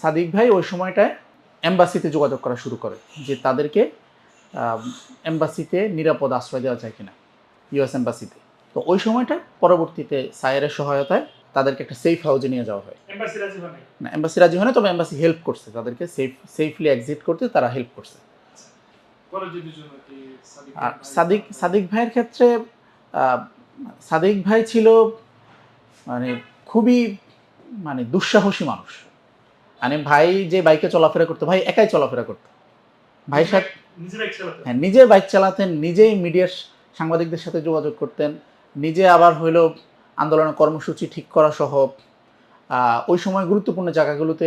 সাদিক ভাই ওই সময়টায় এম্বাসিতে যোগাযোগ করা শুরু করে যে তাদেরকে এম্বাসিতে নিরাপদ আশ্রয় দেওয়া যায় কিনা, ইউএস এম্বাসিতে। তো ওই সময়টা পরবর্তীতে সায়েরের সহায়তায় তাদেরকে একটা সেফ হাউজে নিয়ে যাওয়া হয়। না, এম্বাসি রাজি হয় না, তবে এম্বাসি হেল্প করছে তাদেরকে সেফলি এক্সিট করতে, তারা হেল্প করছে। আর সাদিক ভাইয়ের ক্ষেত্রে সাদিক ভাই ছিল মানে খুবই দুঃসাহসী মানুষ। মানে ভাই যে বাইকে চলাফেরা করতো, ভাই একাই চলাফেরা করতো। ভাইয়ের সাথে হ্যাঁ, নিজে বাইক চালাতেন, নিজেই মিডিয়ার সাংবাদিকদের সাথে যোগাযোগ করতেন, নিজে আবার হইলো আন্দোলনের কর্মসূচি ঠিক করা সহ ওই সময় গুরুত্বপূর্ণ জায়গাগুলোতে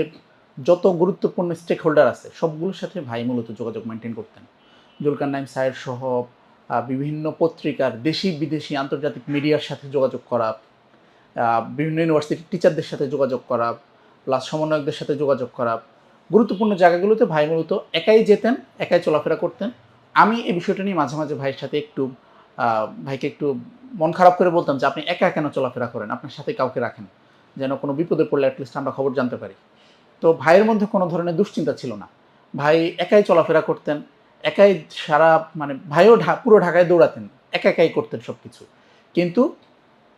যত গুরুত্বপূর্ণ স্টেক হোল্ডার আছে সবগুলোর সাথে ভাই মূলত যোগাযোগ মেনটেন করতেন। জুলকারনাইন সায়ের সহ বিভিন্ন পত্রিকার দেশি বিদেশি আন্তর্জাতিক মিডিয়ার সাথে যোগাযোগ করা, বিভিন্ন ইউনিভার্সিটির টিচারদের সাথে যোগাযোগ করা, প্লাস সমন্বয়কদের সাথে যোগাযোগ করা, গুরুত্বপূর্ণ জায়গাগুলোতে ভাই মূলত একাই যেতেন, একাই চলাফেরা করতেন। আমি এই বিষয়টা নিয়ে মাঝে মাঝে ভাইয়ের সাথে ভাইকে একটু মন খারাপ করে বলতাম যে আপনি একা কেন চলাফেরা করেন, আপনার সাথে কাউকে রাখেন, যেন কোনো বিপদে পড়লে অ্যাটলিস্ট আমরা খবর জানতে পারি। তো ভাইয়ের মধ্যে কোনো ধরনের দুশ্চিন্তা ছিল না, ভাই একাই চলাফেরা করতেন, একাই সারা ভাইও পুরো ঢাকায় দৌড়াতেন, একাই করতেন সব কিছু। কিন্তু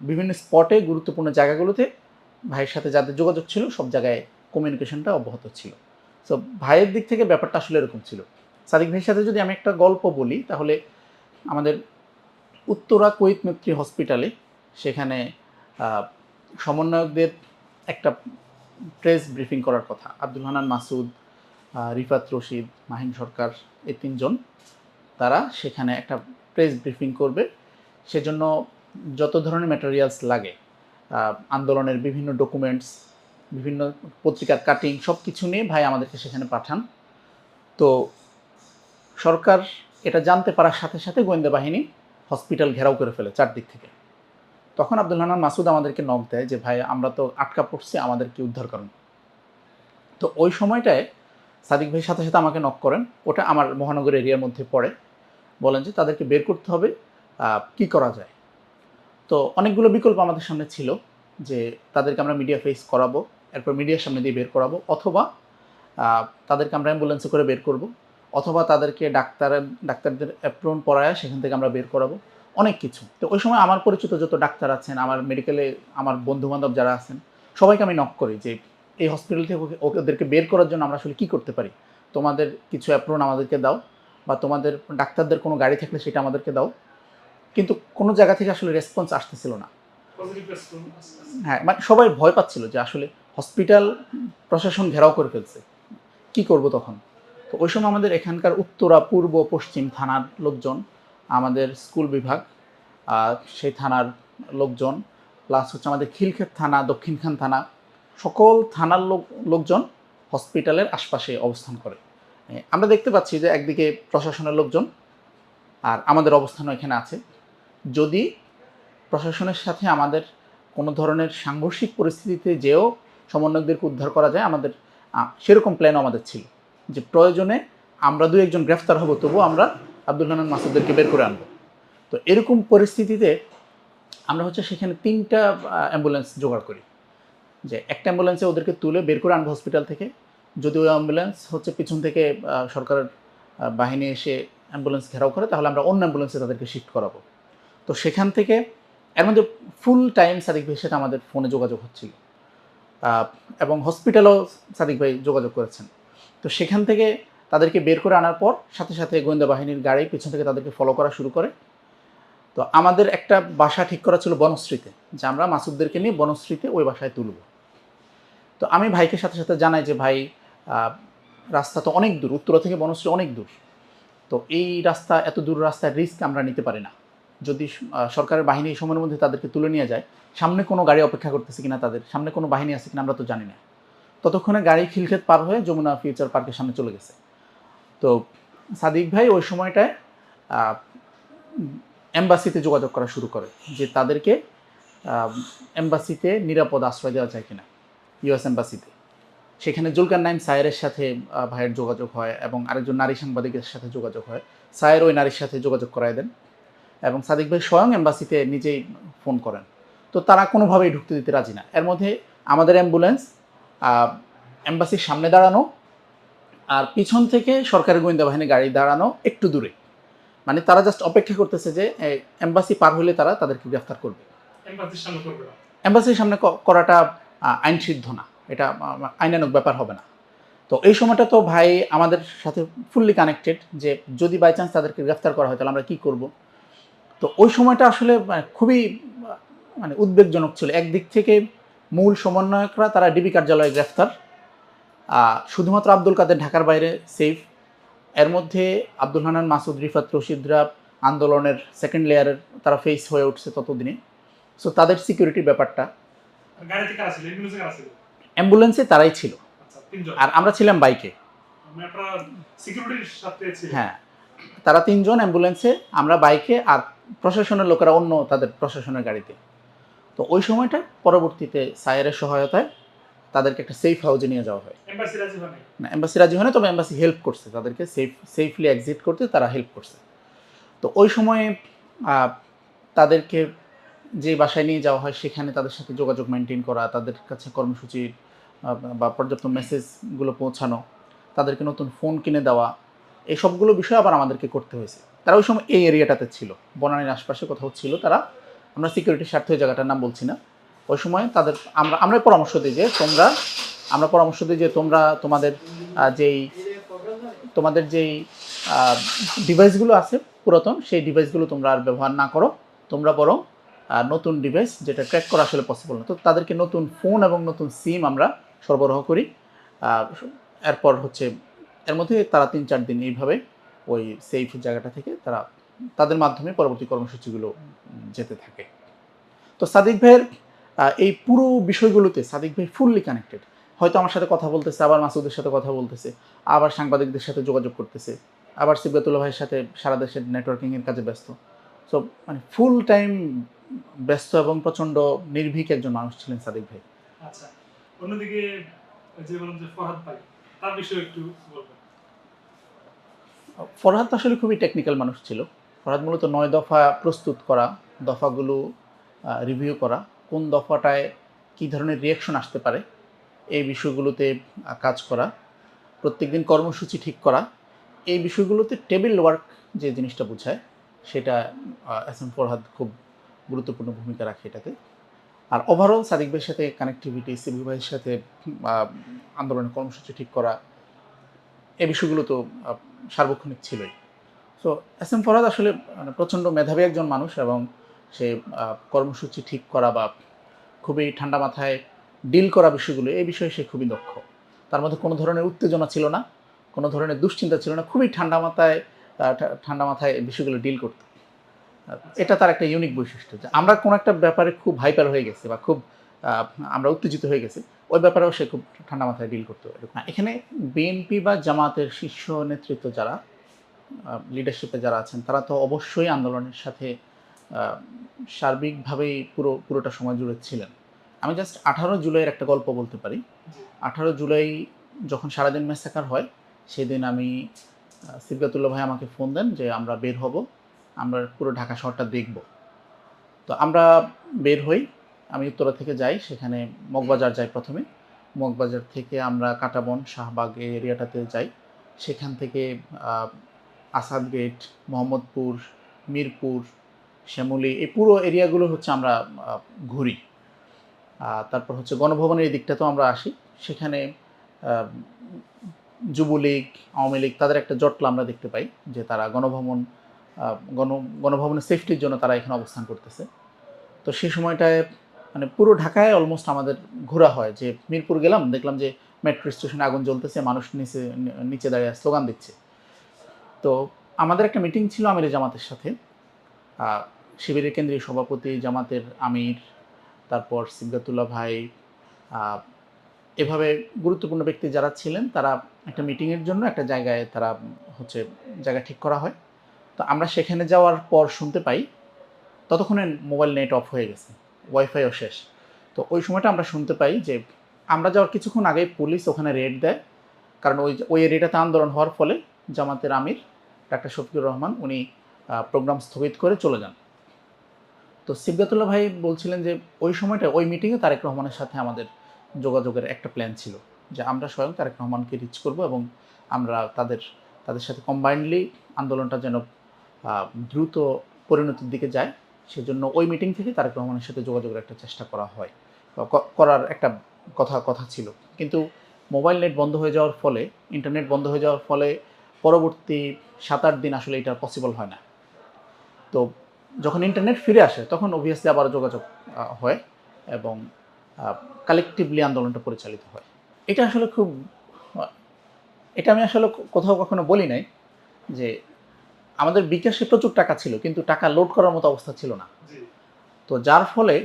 বিভিন্ন স্পটে গুরুত্বপূর্ণ জায়গাগুলোতে ভাইয়ের সাথে যাদের যোগাযোগ ছিল সব জায়গায় কমিউনিকেশনটা অব্যাহত ছিল। সো ভাইয়ের দিক থেকে ব্যাপারটা আসলে এরকম ছিল। সাদিক ভাইয়ের সাথে যদি আমি একটা গল্প বলি, তাহলে আমাদের উত্তরা কুয়েত মৈত্রী হসপিটালে সেখানে সমন্বয়কদের একটা প্রেস ব্রিফিং করার কথা। আব্দুল হান্নান মাসুদ, রিফাত রশিদ, মাহিম সরকার, এই তিনজন তারা সেখানে একটা প্রেস ব্রিফিং করবে। সেজন্য যত ধরনের ম্যাটেরিয়ালস লাগে, আন্দোলনের বিভিন্ন ডকুমেন্টস, বিভিন্ন পত্রিকার কাটিং, সব কিছু নিয়ে ভাই আমাদেরকে সেখানে পাঠান। তো সরকার এটা জানতে পারার সাথে সাথে গোয়েন্দা বাহিনী হসপিটাল ঘেরাও করে ফেলে চারদিক থেকে। তখন আব্দুল হান্নান মাসুদ আমাদেরকে নক দেয় যে ভাই আমরা তো আটকা পড়ছি, আমাদেরকে উদ্ধার করুন। তো ওই সময়টায় সাদিক ভাইয়ের সাথে সাথে আমাকে নক করেন, ওটা আমার মহানগর এরিয়ার মধ্যে পড়ে, বলেন যে তাদেরকে বের করতে হবে, কি করা যায়। তো অনেকগুলো বিকল্প আমাদের সামনে ছিল, যে তাদেরকে আমরা মিডিয়া ফেস করাবো, এরপর মিডিয়ার সামনে দিয়ে বের করাবো, অথবা তাদেরকে আমরা অ্যাম্বুলেন্সে করে বের করব, অথবা তাদেরকে ডাক্তারদের অ্যাপ্রন পড়ায় সেখান থেকে আমরা বের করাবো, অনেক কিছু। তো ওই সময় আমার পরিচিত যত ডাক্তার আছেন, আমার মেডিকেলে আমার বন্ধুবান্ধব যারা আছেন, সবাইকে আমি নক করি যে এই হসপিটাল থেকে ওদেরকে বের করার জন্য আমরা আসলে কী করতে পারি, তোমাদের কিছু অ্যাপ্রন আমাদেরকে দাও, বা তোমাদের ডাক্তারদের কোনো গাড়ি থাকলে সেটা আমাদেরকে দাও। কিন্তু কোনো জায়গা থেকে আসলে রেসপন্স আসতেছিল না। হ্যাঁ, সবাই ভয় পাচ্ছিল যে আসলে হসপিটাল প্রশাসন ঘেরাও করে ফেলছে, কি করব তখন। তো ওই সময় আমাদের এখানকার উত্তরা, পূর্ব, পশ্চিম থানার লোকজন, আমাদের স্কুল বিভাগ সেই থানার লোকজন, প্লাস হচ্ছে আমাদের খিলক্ষেত থানা, দক্ষিণখান থানা, সকল থানার লোকজন হসপিটালের আশপাশে অবস্থান করে। আমরা দেখতে পাচ্ছি যে একদিকে প্রশাসনের লোকজন আর আমাদের অবস্থানও এখানে আছে। যদি প্রশাসনের সাথে আমাদের কোনো ধরনের সাংঘর্ষিক পরিস্থিতিতে যেও সমন্বয়কদেরকে উদ্ধার করা যায়, আমাদের সেরকম প্ল্যানও আমাদের ছিল যে প্রয়োজনে আমরা দু একজন গ্রেফতার হব, তবু আমরা আব্দুল হান্নান মাসুদদেরকে বের করে আনবো। তো এরকম পরিস্থিতিতে আমরা হচ্ছে সেখানে 3টা অ্যাম্বুলেন্স জোগাড় করি, যে একটা অ্যাম্বুলেন্সে ওদেরকে তুলে বের করে আনবো হসপিটাল থেকে। যদি ওই অ্যাম্বুলেন্স হচ্ছে পিছন থেকে সরকারের বাহিনী এসে অ্যাম্বুলেন্স ঘেরাও করে, তাহলে আমরা অন্য অ্যাম্বুলেন্সে তাদেরকে শিফট করাবো। তো সেখান থেকে এর মধ্যে ফুল টাইম সাদিক ভাইয়ের সাথে আমাদের ফোনে যোগাযোগ হচ্ছিল, এবং হসপিটালও সাদিক ভাই যোগাযোগ করেছেন। তো সেখান থেকে তাদেরকে বের করে আনার পর সাথে সাথে গোয়েন্দা বাহিনীর গাড়ি পিছন থেকে তাদেরকে ফলো করা শুরু করে। তো আমাদের একটা বাসা ঠিক করা ছিল বনশ্রীতে, যে আমরা মাসুদদেরকে নিয়ে বনশ্রীতে ওই বাসায় তুলব। তো আমি ভাইকে সাথে সাথে জানাই যে ভাই, রাস্তা তো অনেক দূর, উত্তরা থেকে বনশ্রী অনেক দূর, তো এই রাস্তা, এত দূর রাস্তার রিস্ক আমরা নিতে পারি না। যদি সরকারের বাহিনী এই সময়ের মধ্যে তাদেরকে তুলে নিয়ে যায়, সামনে কোনো গাড়ি অপেক্ষা করতেছে কিনা, তাদের সামনে কোনো বাহিনী আছে কিনা আমরা তো জানি না। ততক্ষণে গাড়ি খিলক্ষেত পার হয়ে যমুনা ফিউচার পার্কের সামনে চলে গেছে। তো সাদিক ভাই ওই সময়টায় এম্বাসিতে যোগাযোগ করা শুরু করে যে তাদেরকে এম্বাসিতে নিরাপদ আশ্রয় দেওয়া যায় কিনা, ইউএস এম্বাসিতে। সেখানে জুলকারনাইন সায়েরের সাথে ভাইয়ের যোগাযোগ হয়, এবং আরেকজন নারী সাংবাদিকের সাথে যোগাযোগ হয়। সায়ের ওই নারীর সাথে যোগাযোগ করায় দেন, এবং সাদিক ভাই স্বয়ং এম্বাসিতে নিজেই ফোন করেন। তো তারা কোনোভাবেই ঢুকতে দিতে রাজি না। এর মধ্যে আমাদের অ্যাম্বুলেন্স এম্বাসির সামনে দাঁড়ানো, আর পিছন থেকে সরকারি গোয়েন্দা বাহিনী গাড়ি দাঁড়ানো একটু দূরে। মানে তারা জাস্ট অপেক্ষা করতেছে যে এম্বাসি পার হলে তারা তাদেরকে গ্রেফতার করবে। এম্বাসির সামনে করাটা আইন সিদ্ধ না, এটা আইনানুগ ব্যাপার হবে না। তো এই সময়টা তো ভাই আমাদের সাথে ফুললি কানেক্টেড, যে যদি বাই চান্স তাদেরকে গ্রেফতার করা হয় তাহলে আমরা কী করব। তো ওই সময়টা আসলে খুবই মানে উদ্বেগজনক ছিল। একদিক থেকে মূল সমন্বয়করা তারা ডিবি কার্যালয়ে গ্রেফতার, শুধুমাত্র আব্দুল কাদের ঢাকার বাইরে সেফ। এর মধ্যে আব্দুল হান্নান, মাসুদ, রিফাত, রশিদরা আন্দোলনের সেকেন্ড লেয়ারের তারা ফেস হয়ে উঠছে ততদিনে। সো তাদের সিকিউরিটির ব্যাপারটা, অ্যাম্বুলেন্সে তারাই ছিল, আর আমরা ছিলাম বাইকে। হ্যাঁ, তারা 3 জন অ্যাম্বুলেন্সে, আমরা বাইকে, আর প্রশাসনের লোকেরা অন্য তাদের প্রশাসনের গাড়িতে। তো ওই সময়টা পরবর্তীতে সায়েরের সহায়তায় তাদেরকে একটা সেফ হাউজে নিয়ে যাওয়া হয়। না, এম্বাসি রাজি হয় না, তবে এম্বাসি হেল্প করছে তাদেরকে সেফলি এক্সিট করতে, তারা হেল্প করছে। তো ওই সময়ে তাদেরকে যে বাসায় নিয়ে যাওয়া হয় সেখানে তাদের সাথে যোগাযোগ মেনটেন করা, তাদের কাছে কর্মসূচি বা পর্যাপ্ত মেসেজগুলো পৌঁছানো, তাদেরকে নতুন ফোন কিনে দেওয়া, এই সবগুলো বিষয় আবার আমাদেরকে করতে হয়েছে। তারা ওই সময় এই এরিয়াটাতে ছিল, বনানীর আশপাশে কোথাও ছিল তারা। আমরা সিকিউরিটির স্বার্থে ওই জায়গাটার নাম বলছি না। ওই সময় তাদের আমরা পরামর্শ দিই যে তোমরা তোমাদের যেই ডিভাইসগুলো আছে পুরাতন, সেই ডিভাইসগুলো তোমরা আর ব্যবহার না করো, তোমরা বরং নতুন ডিভাইস, যেটা ট্র্যাক করা আসলে পসিবল না, তো তাদেরকে নতুন ফোন এবং নতুন সিম আমরা সরবরাহ করি। এরপর হচ্ছে এর মধ্যে তারা 3-4 দিন এইভাবে ওই সেফ জায়গাটা থেকে তাদের মাধ্যমে পরবর্তী কর্মসূচিগুলো যেতে থাকে। তো সাদিক ভাইয়ের এই পুরো বিষয়গুলোতে সাদিক ভাই ফুললি কানেক্টেড। হয়তো আমার সাথে কথা বলতেছে, আবার মাসুদের সাথে কথা বলতেছে, আবার সাংবাদিকদের সাথে যোগাযোগ করতেছে, আবার সিবগাতুল্লাহ ভাইয়ের সাথে সারা দেশের নেটওয়ার্কিংয়ের কাজে ব্যস্ত। সো মানে ফুল টাইম ব্যস্ত এবং প্রচণ্ড নির্ভীক একজন মানুষ ছিলেন সাদিক ভাই। আচ্ছা, অন্যদিকে যে বললাম যে ফরহাদ ভাই, তার বিষয়ে একটু বলবেন। ফরহাদ আসলে খুবই টেকনিক্যাল মানুষ ছিল। ফরহাদ মূলত 9 দফা প্রস্তুত করা, দফাগুলো রিভিউ করা, কোন দফাটায় কী ধরনের রিয়াকশন আসতে পারে এই বিষয়গুলোতে কাজ করা, প্রত্যেকদিন কর্মসূচি ঠিক করা, এই বিষয়গুলোতে টেবিল ওয়ার্ক যে জিনিসটা বোঝায় সেটা এস এম ফরহাদ খুব গুরুত্বপূর্ণ ভূমিকা রাখে এটাতে। আর ওভারঅল সাদিক ভাইয়ের সাথে কানেক্টিভিটি, সিবি ভাইয়ের সাথে আন্দোলনের কর্মসূচি ঠিক করা, এই বিষয়গুলো তো সার্বক্ষণিক ছিলই। সো এস এম ফরহাদ আসলে প্রচণ্ড মেধাবী একজন মানুষ, এবং সে কর্মসূচি ঠিক করা বা খুবই ঠান্ডা মাথায় ডিল করা বিষয়গুলো, এই বিষয়ে সে খুবই দক্ষ। তার মধ্যে কোনো ধরনের উত্তেজনা ছিল না, কোনো ধরনের দুশ্চিন্তা ছিল না, খুবই ঠান্ডা মাথায় বিষয়গুলো ডিল করত। এটা তার একটা ইউনিক বৈশিষ্ট্য, যে আমরা কোনো একটা ব্যাপারে খুব হাইপার হয়ে গেছি বা খুব আমরা উত্তেজিত হয়ে গেছি, ওই ব্যাপারেও সে খুব ঠান্ডা মাথায় ডিল করতো। এখানে বিএনপি বা জামাতের শীর্ষ নেতৃত্ব যারা, লিডারশিপে যারা আছেন, তারা তো অবশ্যই আন্দোলনের সাথে সার্বিকভাবেই পুরোটা সময় জুড়ে ছিলেন। আমি জাস্ট 18 জুলাইয়ের একটা গল্প বলতে পারি। 18 জুলাই যখন সারাদিন ম্যাসাকার হয়, সেদিন আমি সিবগাতুল্লাহ ভাই আমাকে ফোন দেন যে আমরা বের হব, আমরা পুরো ঢাকা শহরটা দেখব। তো আমরা বের হই, আমি উত্তরা থেকে যাই, সেখানে মগবাজার যাই প্রথমে। মগবাজার থেকে আমরা কাঁটাবন, শাহবাগ এই এরিয়াটাতে যাই। সেখান থেকে আসাদ গেট, মোহাম্মদপুর, মিরপুর, শ্যামলী, এই পুরো এরিয়াগুলো হচ্ছে আমরা ঘুরি। তারপর হচ্ছে গণভবনের এই দিকটাতেও আমরা আসি। সেখানে যুবলীগ, আওয়ামী লীগ, তাদের একটা জটলা আমরা দেখতে পাই, যে তারা গণভবনের সেফটির জন্য তারা এখানে অবস্থান করতেছে। তো সেই সময়টায় মানে পুরো ঢাকায় অলমোস্ট আমাদের ঘোরা হয়। যে মিরপুর গেলাম, দেখলাম যে মেট্রো স্টেশনে আগুন জ্বলতেছে, মানুষ নিচে দাঁড়িয়ে স্লোগান দিচ্ছে। তো আমাদের একটা মিটিং ছিল আমির জামাতের সাথে, শিবিরের কেন্দ্রীয় সভাপতি, জামাতের আমির, তারপর সিবগাতুল্লাহ ভাই, এভাবে গুরুত্বপূর্ণ ব্যক্তি যারা ছিলেন, তারা একটা মিটিংয়ের জন্য একটা জায়গায় তারা হচ্ছে জায়গা ঠিক করা হয়। তো আমরা সেখানে যাওয়ার পর শুনতে পাই, ততক্ষণে মোবাইল নেট অফ হয়ে গেছে, ওয়াইফাইও শেষ। তো ওই সময়টা আমরা শুনতে পাই যে আমরা যাওয়ার কিছুক্ষণ আগেই পুলিশ ওখানে রেড দেয়, কারণ ওই এরিয়াটাতে আন্দোলন হওয়ার ফলে জামাতের আমির ডাক্তার শফিকুর রহমান উনি প্রোগ্রাম স্থগিত করে চলে যান। তো সিবগাতুল্লাহ ভাই বলছিলেন যে ওই সময়টা ওই মিটিংয়ে তারেক রহমানের সাথে আমাদের যোগাযোগের একটা প্ল্যান ছিল, যে আমরা স্বয়ং তারেক রহমানকে রিচ করব এবং আমরা তাদের সাথে কম্বাইন্ডলি আন্দোলনটা যেন দ্রুত পরিণতির দিকে যায়, সেজন্য ওই মিটিং থেকে তারেক রহমানের সাথে যোগাযোগের একটা চেষ্টা করা হয় বা করার একটা কথা ছিল। কিন্তু মোবাইল নেট বন্ধ হয়ে যাওয়ার ফলে, ইন্টারনেট বন্ধ হয়ে যাওয়ার ফলে পরবর্তী 7-8 দিন আসলে এটা পসিবল হয় না। তো যখন ইন্টারনেট ফিরে আসে তখন অবভিয়াসলি আবার যোগাযোগ হয় এবং কালেকটিভলি আন্দোলনটা পরিচালিত হয়। এটা আসলে খুব এটা আমি আসলে কোথাও কখনো বলি নাই যে আমাদের বিকাশে প্রচুর টাকা ছিল কিন্তু টাকা লোড করার মতো অবস্থা ছিল না। জি তো যার ফলে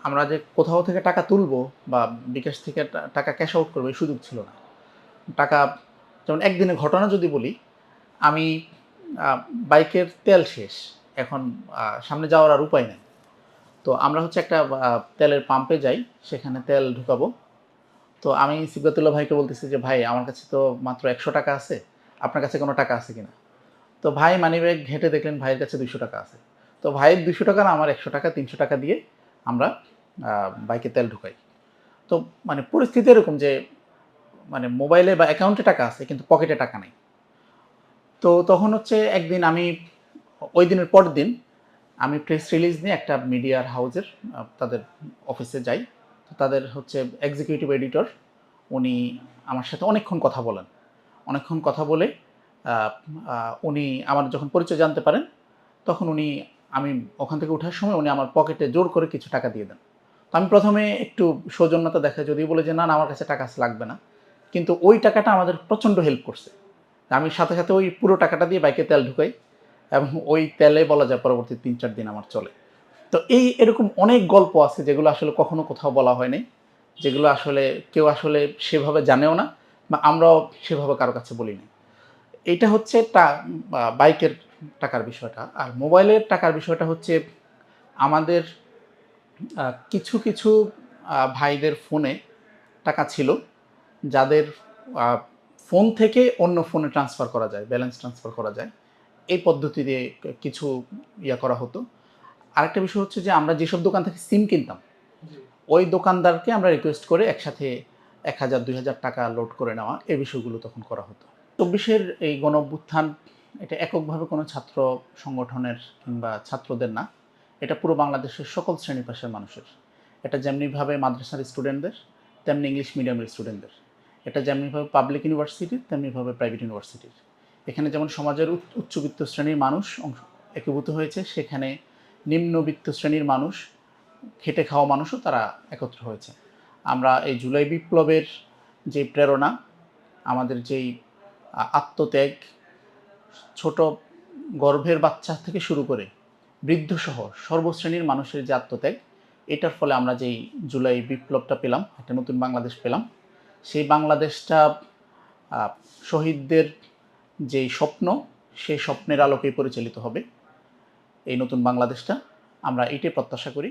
আমরা যে কোথাও থেকে টাকা তুলবো বা বিকাশ থেকে টাকা ক্যাশ আউট করবো এই সুযোগ ছিল না। টাকা, যেমন একদিনের ঘটনা যদি বলি, আমি বাইকের তেল শেষ, এখন সামনে যাওয়ার আর উপায় নেই। তো আমরা হচ্ছে একটা তেলের পাম্পে যাই, সেখানে তেল ঢুকাবো। তো আমি সিবগাতুল্লাহ ভাইকে বলতেছি যে ভাই আমার কাছে তো মাত্র 100 টাকা আছে, আপনার কাছে কোনো টাকা আছে কিনা? তো ভাই মানিব্যাগ ঘেঁটে দেখলেন ভাইয়ের কাছে 200 টাকা আছে। তো ভাইয়ের 200 টাকা না আমার 100 টাকা 300 টাকা দিয়ে আমরা বাইকে তেল ঢুকাই। তো মানে পরিস্থিতি এরকম যে মানে মোবাইলে বা অ্যাকাউন্টে টাকা আছে কিন্তু পকেটে টাকা নেই। তো তখন হচ্ছে একদিন আমি ওই দিনের পরের দিন আমি প্রেস রিলিজ নিয়ে একটা মিডিয়ার হাউসের তাদের অফিসে যাই। তো তাদের হচ্ছে এক্সিকিউটিভ এডিটর, উনি আমার সাথে অনেকক্ষণ কথা বলেন। অনেকক্ষণ কথা বলে উনি আমার যখন পরিচয় জানতে পারেন তখন আমি ওখান থেকে ওঠার সময় উনি আমার পকেটে জোর করে কিছু টাকা দিয়ে দেন। তো আমি প্রথমে একটু সৌজন্যতা দেখাই, যদিও বলে যে না আমার কাছে টাকা লাগবে না, কিন্তু ওই টাকাটা আমাদের প্রচণ্ড হেল্প করছে। আমি সাথে সাথে ওই পুরো টাকাটা দিয়ে বাইকে তেল ঢুকাই এবং ওই তেলে বলা যায় পরবর্তী 3-4 দিন আমার চলে। তো এরকম অনেক গল্প আছে যেগুলো আসলে কখনো কোথাও বলা হয় নাই, যেগুলো আসলে কেউ আসলে সেভাবে জানেও না বা আমরাও সেভাবে কারো কাছে বলি নাই। এইটা হচ্ছে বাইকের টাকার বিষয়টা। আর মোবাইলের টাকার বিষয়টা হচ্ছে আমাদের কিছু কিছু ভাইদের ফোনে টাকা ছিল যাদের ফোন থেকে অন্য ফোনে ট্রান্সফার করা যায়, ব্যালেন্স ট্রান্সফার করা যায়। এই পদ্ধতি দিয়ে কিছু করা হতো। আরেকটা বিষয় হচ্ছে যে আমরা যেসব দোকান থেকে সিম কিনতাম, জি ওই দোকানদারকে আমরা রিকোয়েস্ট করে একসাথে 1000-2000 টাকা লোড করে নেওয়া, এই বিষয়গুলো তখন করা হতো। 24-এর এই গণঅভ্যুত্থান এটা এককভাবে কোনো ছাত্র সংগঠনের কিংবা ছাত্রদের না, এটা পুরো বাংলাদেশের সকল শ্রেণী পেশার মানুষের। এটা যেমনিভাবে মাদ্রাসার স্টুডেন্টদের, তেমনি ইংলিশ মিডিয়ামের স্টুডেন্টদের। এটা যেমনিভাবে পাবলিক ইউনিভার্সিটির, তেমনিভাবে প্রাইভেট ইউনিভার্সিটির। এখানে যেমন সমাজের উচ্চবিত্ত শ্রেণীর মানুষ একীভূত হয়েছে, সেখানে নিম্নবিত্ত শ্রেণীর মানুষ, খেটে খাওয়া মানুষও তারা একত্র হয়েছে। আমরা এই জুলাই বিপ্লবের যে প্রেরণা, আমাদের যেই আত্মত্যাগ, ছোট গর্ভের বাচ্চা থেকে শুরু করে বৃদ্ধসহ সর্বশ্রেণীর মানুষের যে আত্মত্যাগ, এটার ফলে আমরা যেই জুলাই বিপ্লবটা পেলাম, একটা নতুন বাংলাদেশ পেলাম। সেই বাংলাদেশটা শহীদদের যেই স্বপ্ন, সেই স্বপ্নের আলোকেই পরিচালিত হবে এই নতুন বাংলাদেশটা। আমরা এটাই প্রত্যাশা করি।